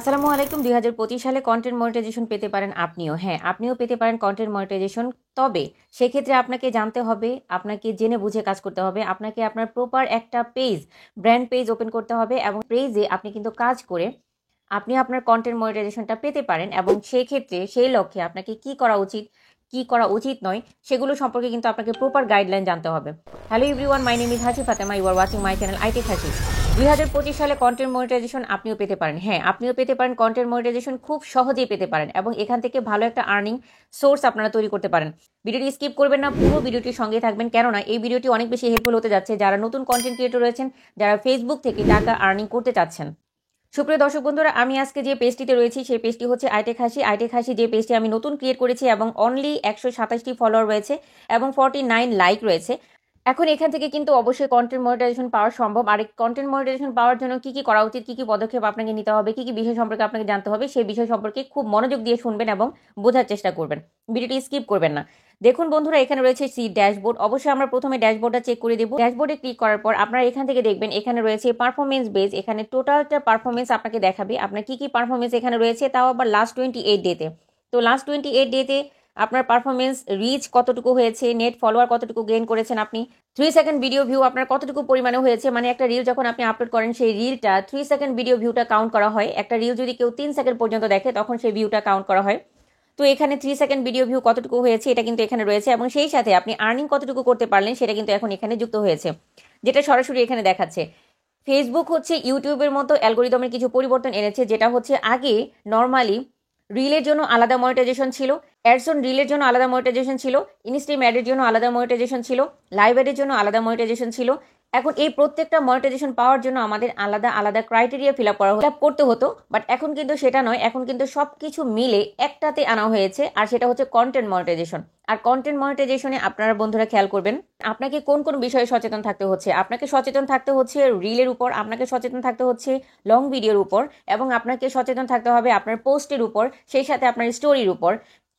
আসসালামু আলাইকুম। ২০২৫ সালে কন্টেন্ট মনিটাইজেশন পেতে পারেন আপনিও। হ্যাঁ, আপনিও পেতে পারেন কন্টেন্ট মনিটাইজেশন। তবে সেক্ষেত্রে আপনাকে জানতে হবে, আপনাকে জেনে বুঝে কাজ করতে হবে। আপনাকে আপনার প্রপার একটা পেজ, ব্র্যান্ড পেজ ওপেন করতে হবে এবং পেজে আপনি কিন্তু কাজ করে আপনি আপনার কন্টেন্ট মনিটাইজেশনটা পেতে পারেন এবং সেই ক্ষেত্রে সেই লক্ষ্যে আপনাকে কি করা উচিত, কি করা উচিত নয় সেগুলো সম্পর্কে কিন্তু আপনাকে প্রপার গাইডলাইন জানতে হবে। Hello everyone, my name is Hasi Fatema. You are watching my channel iTech Hasi. ২০২৫ সালে কন্টেন্ট মনিটাইজেশন আপনিও পেতে পারেন। হ্যাঁ, আপনিও পেতে পারেন কন্টেন্ট মনিটাইজেশন, খুব সহজেই পেতে পারেন এবং এখান থেকে ভালো একটা আর্নিং সোর্স আপনারা তৈরি করতে পারেন। ভিডিওটি স্কিপ করবেন না, পুরো ভিডিওটির সঙ্গে থাকবেন, কেননা এই ভিডিওটি অনেক বেশি হেল্পফুল হতে যাচ্ছে যারা নতুন কন্টেন্ট ক্রিয়েটর রয়েছেন, যারা ফেসবুক থেকে টাকা আর্নিং করতে চাচ্ছেন। সুপ্রিয় দর্শক বন্ধুরা, আমি আজকে যে পেজটিতে রয়েছি সেই পেজটি হচ্ছে আইটেক হাসি। আইটেক হাসি যে পেজটি আমি নতুন ক্রিয়েট করেছি এবং অনলি ১২৭টি ফলোয়ার রয়েছে এবং 49 লাইক রয়েছে। এখন এখান থেকে কিন্তু অবশ্যই কন্টেন্ট মনিটাইজেশন পাওয়া সম্ভব। আর এই কন্টেন্ট মনিটাইজেশন পাওয়ার জন্য কি কি করা উচিত, কি কি পদক্ষেপ আপনাকে নিতে হবে, কি কি বিষয় সম্পর্কে আপনাকে জানতে হবে, সেই বিষয় সম্পর্কে খুব মনোযোগ দিয়ে শুনবেন এবং বোঝার চেষ্টা করবেন। ভিডিওটি স্কিপ করবেন না। দেখুন বন্ধুরা, এখানে রয়েছে সি ড্যাশবোর্ড। অবশ্যই আমরা প্রথমে ড্যাশবোর্ডটা চেক করে দেব। ড্যাশবোর্ডে ক্লিক করার পর আপনারা এখান থেকে দেখবেন এখানে রয়েছে পারফরমেন্স বেজ। এখানে টোটালটা পারফরমেন্স আপনাকে দেখাবে, আপনার কি কি পারফরমেন্স এখানে রয়েছে, তাও আবার লাস্ট 28 ডেতে। তো লাস্ট 28 ডেতে আপনার পারফরমেন্স রিচ কতটুকু হয়েছে, নেট ফলোয়ার কতটুকু গেইন করেছেন আপনি, 3 সেকেন্ড ভিডিও ভিউ আপনার কতটুকু পরিমাণে হয়েছে। মানে একটা রিল যখন আপনি আপলোড করেন সেই রিলটা 3 সেকেন্ড ভিডিও ভিউটা কাউন্ট করা হয়। একটা রিল যদি কেউ 3 সেকেন্ড পর্যন্ত দেখে তখন সেই ভিউটা কাউন্ট করা হয়। তো এখানে 3 সেকেন্ড ভিডিও ভিউ কতটুকু হয়েছে এটা কিন্তু এখানে রয়েছে এবং সেই সাথে আপনি আর্নিং কতটুকু করতে পারলেন সেটা কিন্তু এখন এখানে যুক্ত হয়েছে, যেটা সরাসরি এখানে দেখাচ্ছে। ফেসবুক হচ্ছে ইউটিউবের মতো অ্যালগরিদমের কিছু পরিবর্তন এনেছে, যেটা হচ্ছে আগে নর্মালি রিলের জন্য আলাদা মনিটাইজেশন ছিল, অ্যাডস অন রিলের জন্য আলাদা মনিটাইজেশন ছিল, ইনস্ট্রিম অ্যাডের জন্য আলাদা মনিটাইজেশন ছিল, লাইভ অ্যাডের জন্য আলাদা মনিটাইজেশন ছিল। এখন এই প্রত্যেকটা মনিটাইজেশন পাওয়ার জন্য আমাদের আলাদা আলাদা ক্রাইটেরিয়া ফিল আপ করতে হতো, বাট এখন কিন্তু সেটা নয়। এখন কিন্তু সব কিছু মিলে একটাতে আনা হয়েছে, আর সেটা হচ্ছে কন্টেন্ট মনিটাইজেশন। আর কন্টেন্ট মনিটাইজেশনে আপনারা বন্ধুরা খেয়াল করবেন আপনাকে কোন কোন বিষয়ে সচেতন থাকতে হচ্ছে। আপনাকে সচেতন থাকতে হচ্ছে রিলের উপর, আপনাকে সচেতন থাকতে হচ্ছে লং ভিডিওর উপর, এবং আপনাকে সচেতন থাকতে হবে আপনার পোস্টের উপর, সেই সাথে আপনার স্টোরির উপর।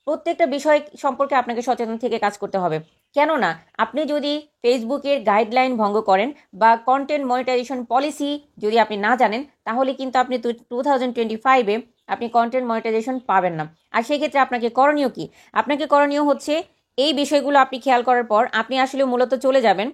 প্রত্যেকটা বিষয় সম্পর্কে আপনাকে সচেতন থেকে কাজ করতে হবে। কেননা আপনি যদি ফেসবুকের গাইডলাইন ভঙ্গ করেন বা কন্টেন্ট মনিটাইজেশন পলিসি যদি আপনি না জানেন, তাহলে কিন্তু আপনি 2025-এ আপনি কন্টেন্ট মনিটাইজেশন পাবেন না। আর সেই ক্ষেত্রে আপনাকে করণীয় কি? আপনাকে করণীয় হচ্ছে এই বিষয়গুলো আপনি খেয়াল করার পর আপনি আসলে মূলত চলে যাবেন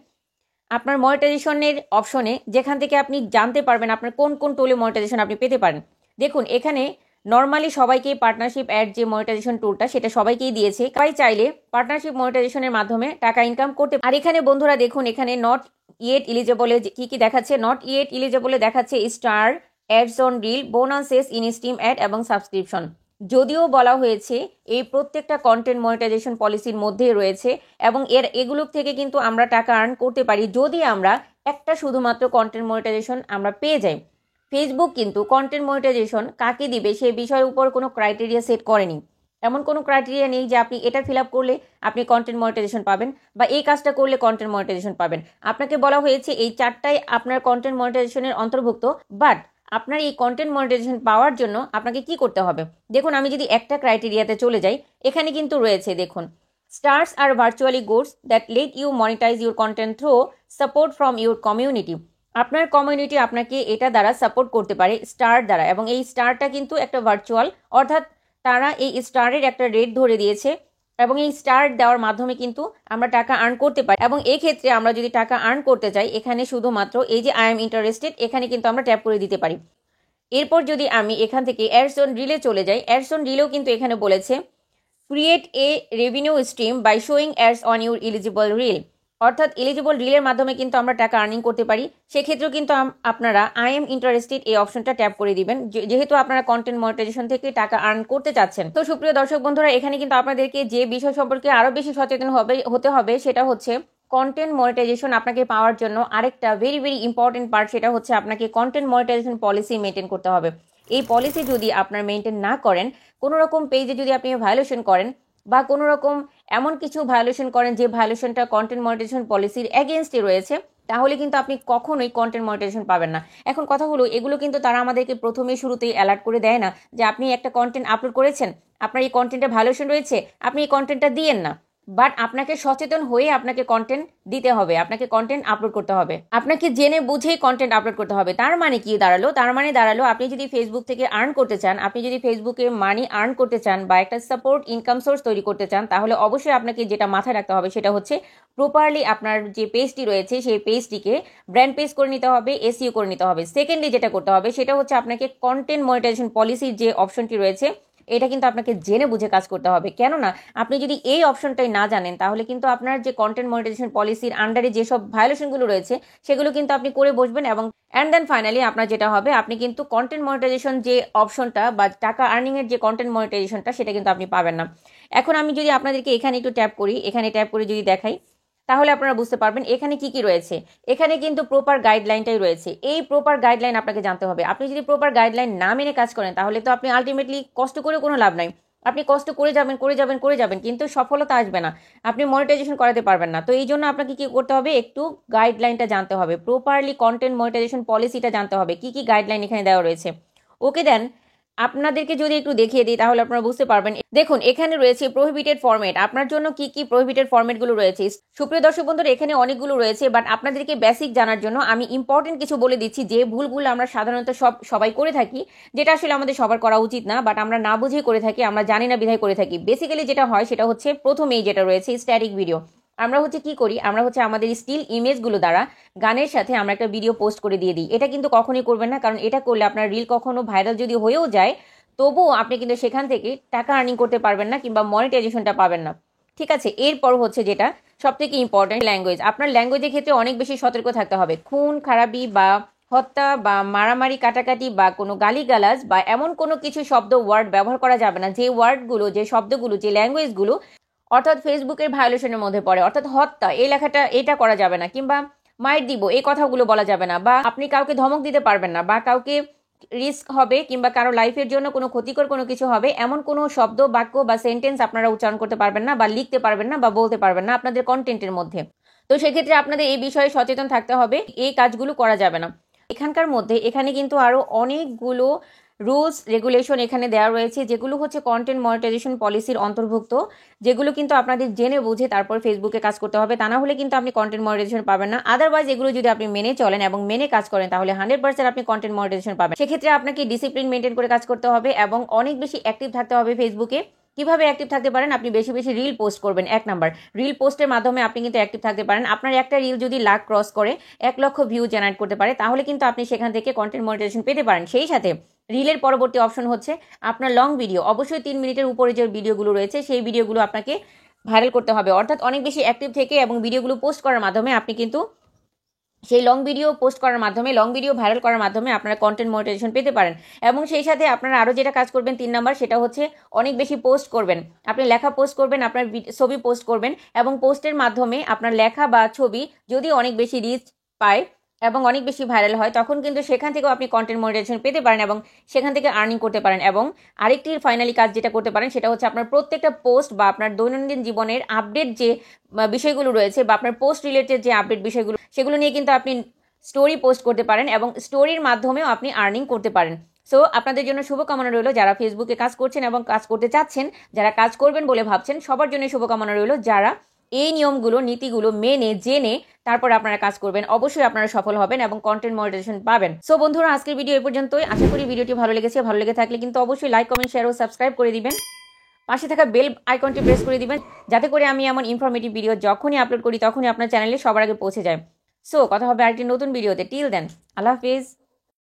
আপনার মনিটাইজেশনের অপশনে, যেখান থেকে আপনি জানতে পারবেন আপনার কোন কোন টুলে মনিটাইজেশন আপনি পেতে পারেন। দেখুন এখানে নর্মালি সবাইকেই পার্টনারশিপ অ্যাড যে মনিটাইজেশন টুলটা সেটা সবাইকেই দিয়েছে। সবাই চাইলে পার্টনারশিপ মনিটাইজেশনের মাধ্যমে টাকা ইনকাম করতে। আর এখানে বন্ধুরা দেখুন, এখানে নট ইয়েট ইলিজেবলে কি কি দেখাচ্ছে। নট ইয়েট ইলিজেবলে দেখাচ্ছে star, ads on reel, bonuses, instream add এবং সাবস্ক্রিপশন। যদিও বলা হয়েছে এই প্রত্যেকটা কন্টেন্ট মনিটাইজেশন পলিসির মধ্যেই রয়েছে এবং এগুলো থেকে কিন্তু আমরা টাকা আর্ন করতে পারি যদি আমরা একটা শুধুমাত্র কন্টেন্ট মনিটাইজেশন আমরা পেয়ে যাই। ফেসবুক কিন্তু কন্টেন্ট মনিটাইজেশন কাকে দিবে সে বিষয়ের উপর কোনো ক্রাইটেরিয়া সেট করেনি। এমন কোনো ক্রাইটেরিয়া নেই যে আপনি এটা ফিল আপ করলে আপনি কন্টেন্ট মনিটাইজেশন পাবেন বা এই কাজটা করলে কন্টেন্ট মনিটাইজেশন পাবেন। আপনাকে বলা হয়েছে এই চারটাই আপনার কন্টেন্ট মনিটাইজেশনের অন্তর্ভুক্ত, বাট আপনার এই কন্টেন্ট মনিটাইজেশন পাওয়ার জন্য আপনাকে কি করতে হবে। দেখুন আমি যদি একটা ক্রাইটেরিয়াতে চলে যাই, এখানে কিন্তু রয়েছে দেখুন, স্টার্স আর virtually goods that let you monetize your content through support from your community. আপনার কমিউনিটি আপনাকে এটা দ্বারা সাপোর্ট করতে পারে স্টার দ্বারা, এবং এই স্টারটা কিন্তু একটা ভার্চুয়াল, অর্থাৎ তারা এই স্টারের একটা রেট ধরে দিয়েছে এবং এই স্টার দেওয়ার মাধ্যমে কিন্তু আমরা টাকা আর্ন করতে পারি। এবং এই ক্ষেত্রে আমরা যদি টাকা আর্ন করতে চাই, এখানে শুধুমাত্র এই যে আই এম ইন্টারেস্টেড এখানে কিন্তু আমরা ট্যাপ করে দিতে পারি। এরপর যদি আমি এখান থেকে অ্যাডস অন রিলে চলে যাই, অ্যাডস অন রিলেও কিন্তু এখানে বলেছে create a revenue stream by showing ads on your eligible reel, অর্থাৎ এলিজিবল রিলের মাধ্যমে কিন্তু আমরা টাকা আর্নিং করতে পারি। সেক্ষেত্রেও কিন্তু আপনারা আই এম ইন্টারেস্টেড এই অপশনটা ট্যাপ করে দিবেন, যেহেতু আপনারা কন্টেন্ট মনিটাইজেশন থেকে টাকা আর্ন করতে চাচ্ছেন। তো সুপ্রিয় দর্শক বন্ধুরা, এখানে কিন্তু আপনাদেরকে যে বিষয় সম্পর্কে আরও বেশি সচেতন হতে হবে সেটা হচ্ছে কন্টেন্ট মনিটাইজেশন আপনাকে পাওয়ার জন্য আরেকটা ভেরি ভেরি ইম্পর্টেন্ট পার্ট, সেটা হচ্ছে আপনাকে কন্টেন্ট মনিটাইজেশন পলিসি মেনটেন করতে হবে। এই পলিসি যদি আপনার মেনটেন না করেন, কোনো রকম পেজে যদি আপনি ভায়োলেশন করেন বা কোনো রকম এমন কিছু ভায়োলেশন করেন যে ভায়োলেশনটা কন্টেন্ট মনিটাইজেশন পলিসির এগেনস্টে রয়েছে, তাহলে কিন্তু আপনি কখনোই কন্টেন্ট মনিটাইজেশন পাবেন না। এখন কথা হলো, এগুলো কিন্তু তারা আমাদেরকে প্রথমেই শুরুতেই অ্যালার্ট করে দেয় না যে আপনি একটা কন্টেন্ট আপলোড করেছেন, আপনার এই কন্টেন্টে ভায়োলেশন রয়েছে, আপনি এই কন্টেন্টটা দিয়েন না। বাট আপনাকে সচেতন হয়ে আপনাকে কন্টেন্ট দিতে হবে, আপনাকে কন্টেন্ট আপলোড করতে হবে, আপনাকে জেনে বুঝেই কন্টেন্ট আপলোড করতে হবে। তার মানে কি দাঁড়ালো? তার মানে দাঁড়ালো আপনি যদি ফেসবুক থেকে আর্ন করতে চান, আপনি যদি ফেসবুকে মানি আর্ন করতে চান বা একটা সাপোর্ট ইনকাম সোর্স তৈরি করতে চান, তাহলে অবশ্যই আপনাকে যেটা মাথায় রাখতে হবে সেটা হচ্ছে প্রপারলি আপনার যে পেজটি রয়েছে সেই পেজটিকে ব্র্যান্ড পেজ করে নিতে হবে, এসইও করে নিতে হবে। সেকেন্ডলি যেটা করতে হবে সেটা হচ্ছে আপনাকে কন্টেন্ট মনিটাইজেশন পলিসির যে অপশনটি রয়েছে এটা কিন্তু আপনাকে জেনে বুঝে কাজ করতে হবে। কেননা আপনি যদি এই অপশনটাই না জানেন তাহলে কিন্তু আপনার যে কন্টেন্ট মনিটাইজেশন পলিসির আন্ডারে যেসব ভায়োলেশনগুলো রয়েছে সেগুলো কিন্তু আপনি করে বসবেন, এবং অ্যান্ড দেন ফাইনালি আপনার যেটা হবে আপনি কিন্তু কন্টেন্ট মনিটাইজেশন যে অপশনটা বা টাকা আর্নিংয়ের যে কন্টেন্ট মনিটাইজেশনটা সেটা কিন্তু আপনি পাবেন না। এখন আমি যদি আপনাদেরকে এখানে একটু ট্যাপ করি, এখানে ট্যাপ করে যদি দেখাই তাহলে আপনারা বুঝতে পারবেন এখানে কি কি রয়েছে। এখানে কিন্তু প্রপার গাইডলাইনটাই রয়েছে। এই প্রপার গাইডলাইন আপনাকে জানতে হবে। আপনি যদি প্রপার গাইডলাইন না মেনে কাজ করেন তাহলে তো আপনি আলটিমেটলি কষ্ট করে কোনো লাভ নাই। আপনি কষ্ট করে যাবেন করে যাবেন করে যাবেন কিন্তু সফলতা আসবে না, আপনি মনিটাইজেশন করাতে পারবেন না। তো এই জন্য আপনাকে কি করতে হবে, একটু গাইডলাইনটা জানতে হবে, প্রপারলি কন্টেন্ট মনিটাইজেশন পলিসিটা জানতে হবে, কি কি গাইডলাইন এখানে দেওয়া রয়েছে। ওকে দেন আপনাদেরকে যদি একটু দেখিয়ে দিই তাহলে আপনারা বুঝতে পারবেন। দেখুন এখানে রয়েছে প্রোহিবিটেড ফরম্যাট, আপনার জন্য কি কি প্রোহিবিটেড ফরম্যাটগুলো রয়েছে। সুপ্রিয় দর্শক বন্ধুরা এখানে অনেকগুলো রয়েছে, বাট আপনাদেরকে বেসিক জানার জন্য আমি ইম্পর্টেন্ট কিছু বলে দিচ্ছি যে ভুলগুলো আমরা সাধারণত সবাই করে থাকি, যেটা আসলে আমাদের সবার করা উচিত না, বাট আমরা না বুঝেই করে থাকি, আমরা জানি না বিধায় করে থাকি। বেসিক্যালি যেটা হয় সেটা হচ্ছে প্রথমেই যেটা রয়েছে স্ট্যাটিক ভিডিও। আমরা হচ্ছে কি করি, আমরা হচ্ছে আমাদের স্টিল ইমেজগুলো দ্বারা গানের সাথে আমরা একটা ভিডিও পোস্ট করে দিয়ে দিই। এটা কিন্তু কখনোই করবেন না, কারণ এটা করলে আপনার রিল কখনো ভাইরাল যদি হয়েও যায় তবুও আপনি কিন্তু সেখান থেকে টাকা আর্নিং করতে পারবেন না কিংবা মনিটাইজেশনটা পাবেন না। ঠিক আছে, এরপর হচ্ছে যেটা সব থেকে ইম্পর্টেন্ট ল্যাঙ্গুয়েজ। আপনার ল্যাঙ্গুয়েজের ক্ষেত্রে অনেক বেশি সতর্ক থাকতে হবে। খুন খারাপি বা হত্যা বা মারামারি কাটাকাটি বা কোনো গালিগালাজ বা এমন কোনো কিছু শব্দ ওয়ার্ড ব্যবহার করা যাবে না যে ওয়ার্ডগুলো, যে শব্দগুলো, যে ল্যাঙ্গুয়েজগুলো অর্থাৎ ফেসবুকের ভায়োলেশনের মধ্যে পড়ে। অর্থাৎ হত্যা এই লেখাটা এটা করা যাবে না, কিংবা মাইর দিব এই কথাগুলো বলা যাবে না, বা আপনি কাউকে ধমক দিতে পারবেন না, বা কাউকে রিস্ক হবে কিংবা কারো লাইফের জন্য কোনো ক্ষতিকর কোনো কিছু হবে এমন কোনো শব্দ বাক্য বা সেন্টেন্স আপনারা উচ্চারণ করতে পারবেন না বা লিখতে পারবেন না বা বলতে পারবেন না আপনাদের কন্টেন্টের মধ্যে। তো সেক্ষেত্রে আপনাদের এই বিষয়ে সচেতন থাকতে হবে, এই কাজগুলো করা যাবে না। এখানকার মধ্যে এখানে কিন্তু আরও অনেকগুলো রুলস রেগুলেশন এখানে দেওয়া রয়েছে যেগুলো হচ্ছে কন্টেন্ট মনিটাইজেশন পলিসির অন্তর্ভুক্ত, যেগুলো কিন্তু আপনাদের জেনে বুঝে তারপর ফেসবুকে কাজ করতে হবে, তা না হলে কিন্তু আপনি কন্টেন্ট মনিটাইজেশন পাবেন না। আদারওয়াইজ এগুলো যদি আপনি মেনে চলেন এবং মেনে কাজ করেন তাহলে 100% আপনি কন্টেন্ট মনিটাইজেশন পাবেন। সেক্ষেত্রে আপনাকে ডিসিপ্লিন মেনটেন করে কাজ করতে হবে এবং অনেক বেশি অ্যাক্টিভ থাকতে হবে ফেসবুকে। কিভাবে অ্যাক্টিভ থাকতে পারেন, আপনি বেশি বেশি রিল পোস্ট করবেন। 1 নাম্বার, রিল পোস্টের মাধ্যমে আপনি কিন্তু অ্যাক্টিভ থাকতে পারেন। আপনার একটা রিল যদি লাখ ক্রস করে 1 লক্ষ ভিউ জেনারেট করতে পারে তাহলে কিন্তু আপনি সেখান থেকে কন্টেন্ট মনিটাইজেশন পেতে পারেন। সেই সাথে রিলের পরবর্তী অপশন হচ্ছে আপনার লং ভিডিও। অবশ্যই 3 মিনিটের উপরে যে ভিডিওগুলো রয়েছে সেই ভিডিওগুলো আপনাকে ভাইরাল করতে হবে, অর্থাৎ অনেক বেশি অ্যাক্টিভ থেকে এবং ভিডিওগুলো পোস্ট করার মাধ্যমে আপনি কিন্তু সেই লং ভিডিও পোস্ট করার মাধ্যমে, লং ভিডিও ভাইরাল করার মাধ্যমে আপনারা কন্টেন্ট মনিটাইজেশন পেতে পারেন। এবং সেই সাথে আপনারা আরও যেটা কাজ করবেন 3 নাম্বার, সেটা হচ্ছে অনেক বেশি পোস্ট করবেন। আপনি লেখা পোস্ট করবেন, আপনার ছবি পোস্ট করবেন, এবং পোস্টের মাধ্যমে আপনার লেখা বা ছবি যদি অনেক বেশি রিচ পায় এবং অনেক বেশি ভাইরাল হয় তখন কিন্তু সেখান থেকেও আপনি কন্টেন্ট মনিটাইজেশন পেতে পারেন এবং সেখান থেকে আর্নিং করতে পারেন। এবং আরেকটি ফাইনালি কাজ যেটা করতে পারেন সেটা হচ্ছে আপনার প্রত্যেকটা পোস্ট বা আপনার দৈনন্দিন জীবনের আপডেট যে বিষয়গুলো রয়েছে বা আপনার পোস্ট রিলেটেড যে আপডেট বিষয়গুলো সেগুলো নিয়ে কিন্তু আপনি স্টোরি পোস্ট করতে পারেন এবং স্টোরির মাধ্যমেও আপনি আর্নিং করতে পারেন। সো আপনাদের জন্য শুভকামনা রইল যারা ফেসবুকে কাজ করছেন এবং কাজ করতে চাচ্ছেন, যারা কাজ করবেন বলে ভাবছেন, সবার জন্য শুভকামনা রইল। যারা এই নিয়মগুলো নীতিগুলো মেনে জেনে তারপর আপনারা কাজ করবেন অবশ্যই আপনারা সফল হবেন এবং কন্টেন্ট মনিটাইজেশন পাবেন। সো বন্ধুরা আজকের ভিডিও এই পর্যন্তই। আশা করি ভিডিওটি ভালো লেগেছে। ভালো লেগে থাকলে কিন্তু অবশ্যই লাইক কমেন্ট শেয়ার ও সাবস্ক্রাইব করে দিবেন। পাশে থাকা বেল আইকনটি প্রেস করে দিবেন যাতে করে আমি এমন ইনফরমেটিভ ভিডিও যখনই আপলোড করি তখনই আপনার চ্যানেলে সবার আগে পৌঁছে যায়। সো কথা হবে আরেকটি নতুন ভিডিওতে। টিল দেন, আল্লাহ হাফিজ।